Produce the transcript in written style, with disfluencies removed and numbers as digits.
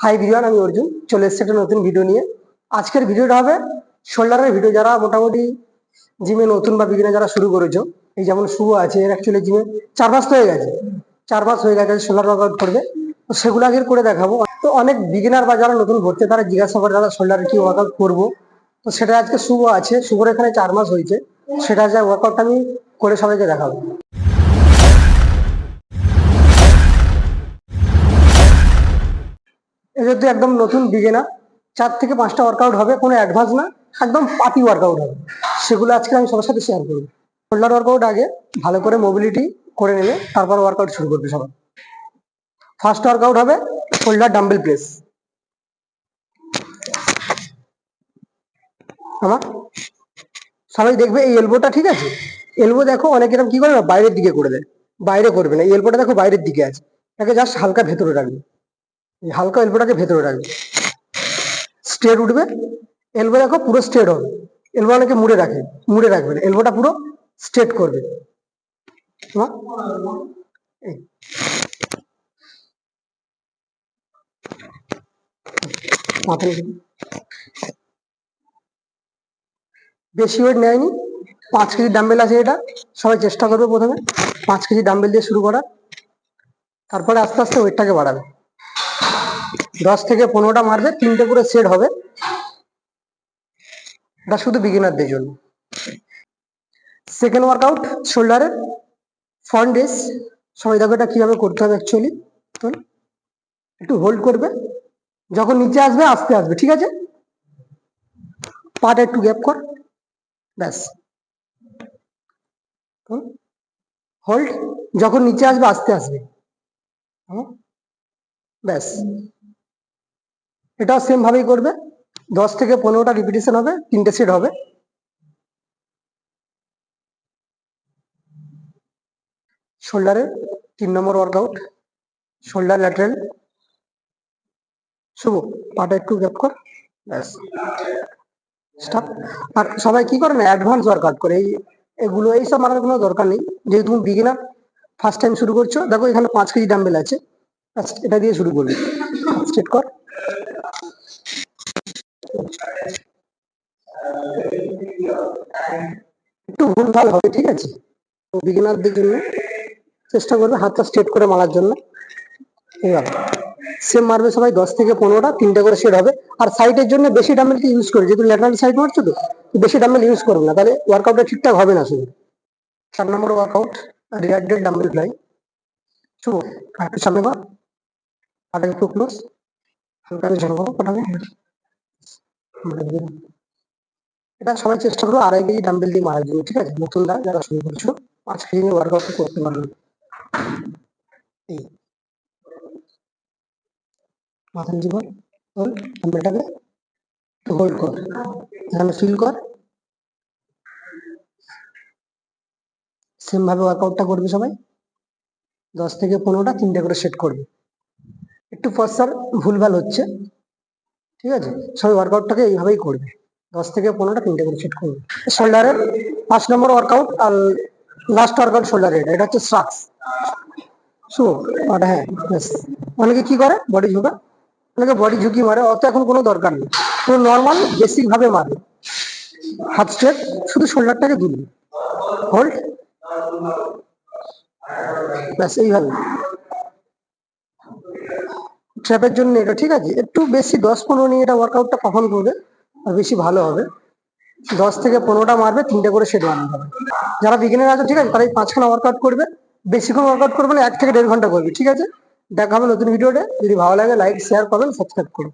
High ভিডিওন, আমি অর্জুন চলে এসেছি একটা নতুন ভিডিও নিয়ে। আজকের ভিডিওটা হবে শোল্ডারের ভিডিও। যারা মোটামুটি জিমে নতুন বা বিগিনার যারা শুরু করেছো, এই যেমন শুরু আছে, এর অ্যাকচুয়ালি জিমে 4 মাস তো হয়ে গেছে, 4 মাস হয়ে গেছে শোল্ডার ওয়ার্কআউট করবে। তো সেগুলো আগে করে দেখাবো। তো অনেক বিগিনার বা যারা নতুন ভর্তি তারা জিজ্ঞাসা করে দাদা শোল্ডারে কি ওয়ার্কআউট করবো। তো সেটা আজকে শুভ আছে, শুভর এখানে 4 মাস হয়েছে, সেটা যা ওয়ার্কআউটটা আমি করে সবাইকে দেখাবো। যেহেতু একদম নতুন বিগিনার, 4 থেকে 5টা ওয়ার্কআউট হবে, কোনো অ্যাডভান্স না, একদম পার্টি ওয়ার্কআউট হবে। সেগুলো আজকে আমি সবার সাথে শেয়ার করবো। শোল্ডার ওয়ার্কআউট আগে ভালো করে মোবিলিটি করে নেবে, তারপর ওয়ার্কআউট শুরু করবে সবাই। ফার্স্ট ওয়ার্কআউট হবে শোল্ডার ডাম্বেল প্রেস। আমার সবাই দেখবে এই এলবোটা, ঠিক আছে? এলবো দেখো অনেক এরকম কি করে না, বাইরের দিকে করে দেয়। বাইরে করবে না, এই এলবোটা দেখো বাইরের দিকে আছে, তাকে জাস্ট হালকা ভেতরে রাখবে। হালকা এলবোটাকে ভেতরে রাখবে, স্ট্রেট উঠবে। এলবো দেখো পুরো স্ট্রেট হবে। এলবো অনেকে মুড়ে রাখে, মুড়ে রাখবে না, এলবোটা পুরো স্ট্রেট করবে। বেশি ওয়েট নেয়নি, 5 কেজি ডাম্বেল আছে এটা। সবাই চেষ্টা করবে প্রথমে 5 কেজি ডাম্বেল দিয়ে শুরু করার, তারপরে আস্তে আস্তে ওয়েটটাকে বাড়াবে। 10 থেকে 15টা মারবে, 3টে করে সেট হবে। এটা শুধু বিগিনারদের জন্য। সেকেন্ড ওয়ার্কআউট শোল্ডারের ফ্রন্ট রেস। সবাই দেখো এটা কিভাবে করতে হবে অ্যাকচুয়ালি। তো একটু হোল্ড করবে, যখন নিচে আসবে আস্তে আসবে, ঠিক আছে? পাটা একটু গ্যাপ কর, ব্যাস। হোল্ড, যখন নিচে আসবে আস্তে আসবে, ব্যাস। এটাও সেম ভাবেই করবে। 10 থেকে 15টা রিপিটেশন হবে, 3টে সেট হবে। শোল্ডারের 3 নম্বর ওয়ার্কআউট শোল্ডার ল্যাটারাল। শুভ, পাটা একটু গ্যাপ কর, ব্যাস, স্টপ। আর সবাই কি করে না, অ্যাডভান্স ওয়ার্কআউট করে, এগুলো এইসব মারার কোনো দরকার নেই। যেহেতু তুমি বিগিনার, ফার্স্ট টাইম শুরু করছো, দেখো এখানে 5 কেজি ডাম্বেল আছে, এটা দিয়ে শুরু করবে। স্ট্রেট কর, একটু ভুলভাল হবে, ঠিক আছে? তো বিগিনারদের জন্য চেষ্টা করবে হাতটা স্ট্রেট করে মারার জন্য। এবার সেম মারবে সবাই, 10 থেকে 15টা, 3টে করে সেট হবে। আর সাইডের জন্য বেশি ডাম্বেলকে ইউজ করে, যেহেতু ল্যাটারাল সাইড মারছো, তো বেশি ডাম্বেল ইউজ করবে না, তাহলে ওয়ার্কআউটটা ঠিকঠাক হবে না। শুধু 4 নম্বর ওয়ার্কআউট রিয়ার ডেড ডাম্বেল ফ্লাই। শুভ, একটু সামনে কর, পাটাকে একটু ক্লোজ, হালকা ঝাড় করো পাটাকে। এটা সবাই চেষ্টা করো 2.5 কেজি ডাম্বেল দিয়ে মারার জন্য, ঠিক আছে? নতুনরা যারা শুরু করছো 5 কেজি নিয়ে ওয়ার্কআউট করতে পারবে। এই মাথা নিচে কর, ডাম্বেলটাকে হোল্ড কর, এখানে ফিল কর। সেম ভাবে ওয়ার্কআউটটা করবে সবাই। 10 থেকে 15টা, 3টে করে সেট করবে। একটু পশ্চার ভুলভাল হচ্ছে, ঠিক আছে? সবাই ওয়ার্কআউটটাকে এইভাবেই করবে। 10 থেকে 15টা, 3টে করে সেট করবে। শোল্ডারের 5 নম্বর ওয়ার্কআউট আর লাস্ট ওয়ার্কআউট শোল্ডারের, এটা হচ্ছে স্ট্রাক্স। হ্যাঁ, অনেকে কি করে বডি ঝুঁকা, অনেকে বডি ঝুঁকি মারে, অত এখন কোনো দরকার নেই। পুরো নর্মাল বেসিক ভাবে মারে, হাত স্ট্রেট, শুধু শোল্ডারটাকে দুলবে, হোল্ড, ব্যাস। এইভাবে ট্র্যাপের জন্য এটা, ঠিক আছে? একটু বেশি 10-15 নিয়ে এটা ওয়ার্কআউটটা পারফর্ম করবে, আর বেশি ভালো হবে। 10 থেকে 15টা মারবে, 3টে করে সেট বানাতে হবে। যারা বিগিনার আছে, ঠিক আছে, তারা এই 5খানা ওয়ার্কআউট করবে। বেশিক্ষণ ওয়ার্কআউট করবে না, 1 থেকে 1.5 ঘন্টা করবে, ঠিক আছে? দেখা হবে নতুন ভিডিওতে। যদি ভালো লাগে লাইক, শেয়ার করবেন, সাবস্ক্রাইব করুন।